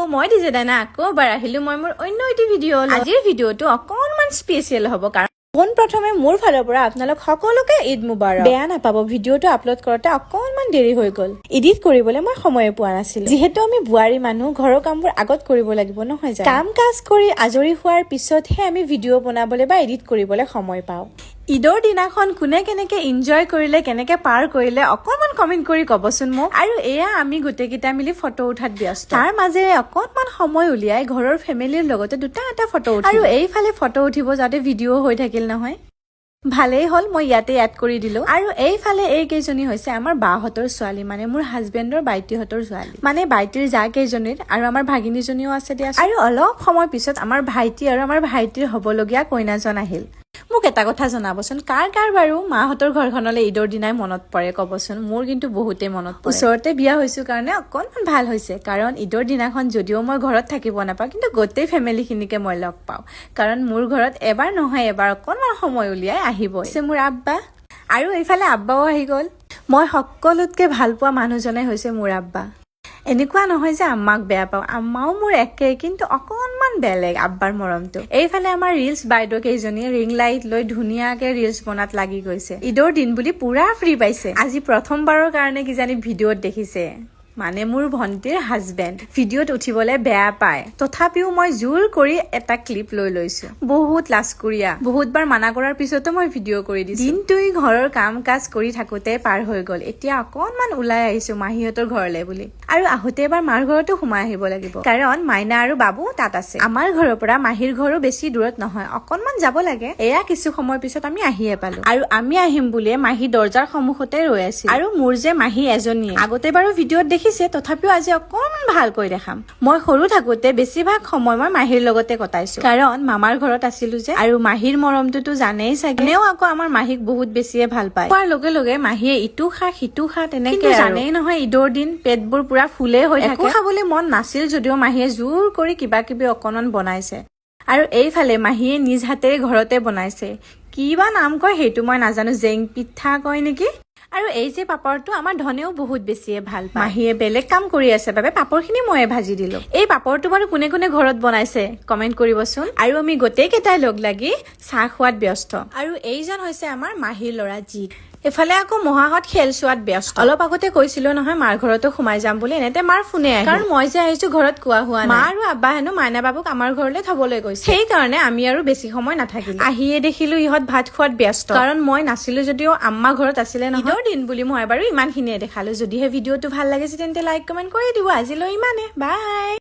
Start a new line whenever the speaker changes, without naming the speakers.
মই দিজে দাইনা আকৌ এবাৰ আহিলো মই মোৰ অন্য এটি ভিডিঅ' আজিৰ ভিডিঅ'টো অকনমান স্পেচিয়েল হ'ব কাৰণ পোন প্ৰথমে মোৰ ফালৰ পৰা আপোনালোক সকলোকে ঈদ মুবাৰক বেয়া নাপাব ভিডিঅ'টো আপলোড কৰোতে অকনমান দেৰি হৈ গ'ল এডিট কৰিবলৈ মই সময় পোৱা নাছিল যিহেতু আমি বুৱাৰী মানুহ ঘৰৰ কামবোৰ আগত কৰিব লাগিব নহয় জানো কাম কাজ কৰি আজৰি হোৱাৰ পিছতহে আমি ভিডিঅ' বনাবলৈ বা এডিট কৰিবলৈ সময় পাওঁ ঈদৰ দিনাখন কোনে কেনেকে এনজয় কৰিলে কেনেকে পাৰ কৰিলে অকনমান কমেন্ট কৰি কবচোন মোক আৰু এয়া আমি গোটেইকেইটা মিলি ফটো উঠাত ব্যস্ত তাৰ মাজেৰে অকনমান সময় উলিয়াই ঘৰৰ ফেমিলিৰ লগতে দুটা এটা ফটো উঠিলো আৰু এইফালে ফটো উঠিব যাতে ভিডিঅ' হৈ থাকিল নহয় ভালেই হল মই ইয়াতে এড কৰি দিলো আৰু এইফালে এই কেইজনী হৈছে আমাৰ বাহঁতৰ ছোৱালী মানে মোৰ হাজবেণ্ডৰ বাইটিহঁতৰ ছোৱালী মানে বাইটিৰ যা কেইজনীৰ আৰু আমাৰ ভাগিনীজনীও আছে দিয়া আৰু অলপ সময় পিছত আমাৰ ভাইটি আৰু আমাৰ ভাইটিৰ হ'বলগীয়া কইনাজন আহিল মোক এটা কথা জনাবচোন কাৰ বাৰু মাহঁতৰ ঘৰখনলৈ ঈদৰ দিনাই মনত পৰে কবচোন মোৰ কিন্তু বহুতে মনত পৰে ওচৰতে বিয়া হৈছো কাৰণে অকনমান ভাল হৈছে কাৰণ ঈদৰ দিনাখন যদিও মই ঘৰত থাকিব নাপাওঁ কিন্তু গোটেই ফেমিলিখিনিকে মই লগ পাওঁ কাৰণ মোৰ ঘৰত এবাৰ নহয় এবাৰ অকনমান সময় উলিয়াই আহিব মোৰ আব্বা আৰু এইফালে আব্বাও আহি গ'ল মই সকলোতকে ভাল পোৱা মানুহজনে হৈছে মোৰ আব্বা এনেকুৱা নহয় যে আম্মাক বেয়া পাওঁ আম্মাও মোৰ একে কিন্তু অকনমান বেলেগ আব্বাৰ মৰমটো এইফালে আমাৰ ৰিলছ বাইদেউ কেইজনী ৰিং লাইট লৈ ধুনীয়াকে ৰিলছ বনাত লাগি গৈছে ঈদৰ দিন বুলি পুৰা ফ্ৰী পাইছে আজি প্ৰথমবাৰৰ কাৰণে কিজানি ভিডিঅ'ত দেখিছে মানে মোৰ ভন্টিৰ হাজবেণ্ড ভিডিঅ'ত উঠিবলৈ বেয়া পায় তথাপিও মই জোৰ কৰি এটা ক্লিপ লৈ লৈছো বহুত লাজকুৰীয়া বহুতবাৰ মানা কৰাৰ পিছতো মই ভিডিঅ' কৰি দিছো দিনটোই ঘৰৰ কাম কাজ কৰি থাকোতে পাৰ হৈ গ'ল এতিয়া অকনমান ওলাই আহিছো মাহীহঁতৰ ঘৰলৈ বুলি আৰু আহোতে এবাৰ মাৰ ঘৰতো সোমাই আহিব লাগিব কাৰণ মাইনা আৰু বাবু তাত আছে আমাৰ ঘৰৰ পৰা মাহীৰ ঘৰো বেছি দূৰত নহয় অকনমান যাব লাগে এয়া কিছু সময় পিছত আমি আহিয়ে পালো আৰু আমি আহিম বুলিয়ে মাহী দৰ্জাৰ সন্মুখতে ৰৈ আছিল আৰু মোৰ যে মাহী এজনীয়ে আগতে বাৰু ভিডিঅ'ত দেখি তথাপিও আজি অকনমান ভালকৈ দেখাম মই সৰু থাকোতে বেছিভাগ সময় মই মাহীৰ লগতে কটাইছো কাৰণ মামাৰ ঘৰত আছিলো যে আৰু মাহীৰ মৰমটোতো জানেই চাগে নেও আকৌ আমাৰ মাহীক বহুত বেছিয়ে ভাল পায় কোৱাৰ লগে লগে মাহীয়ে ইটো খা সিটো খা তেনেকে জানেই নহয় ঈদৰ দিন পেটবোৰ পুৰা ফুলে হৈ থাকে খাবলৈ মন নাছিল যদিও মাহীয়ে জোৰ কৰি কিবা কিবি অকনমান বনাইছে আৰু এইফালে মাহীয়ে নিজ হাতেৰে ঘৰতে বনাইছে কিবা নাম কয় সেইটো মই নাজানো জেং পিঠা কয় নেকি আৰু এই যে পাপৰটো আমাৰ ধনেও বহুত বেছিয়ে ভাল পায় মাহীয়ে বেলেগ কাম কৰি আছে বাবে পাপৰখিনি ময়ে ভাজি দিলো এই পাপৰটো বাৰু কোনে কোনে ঘৰত বনাইছে কমেন্ট কৰিবচোন আৰু আমি গোটেই কেইটাই লগ লাগি চাহ খোৱাত ব্যস্ত আৰু এইজন হৈছে আমাৰ মাহীৰ ল'ৰা জিত এফালে আকৌ মহাহত খেল চোৱাত ব্যস্ত অলপ আগতে কৈছিলো নহয় মাৰ ঘৰতো সোমাই যাম বুলি এনেতে মাৰ ফোনে আহিল কাৰণ মই যে আহিছো ঘৰত কোৱা হোৱা নাই মা আৰু আব্বা হেনো মাইনা বাবুক আমাৰ ঘৰলৈ থবলৈ গৈছে সেইকাৰণে আমি আৰু বেছি সময় নাথাকিলো আহিয়ে দেখিলো ইহঁত ভাত খোৱাত ব্যস্ত কাৰণ মই নাছিলো যদিও আম্মা ঘৰত আছিলে নহয় ঈদৰ দিন বুলি মই বাৰু ইমানখিনিয়ে দেখালো যদিহে ভিডিঅ'টো ভাল লাগিছে তেন্তে লাইক কমেন্ট কৰি দিব আজিলৈ ইমানে বাই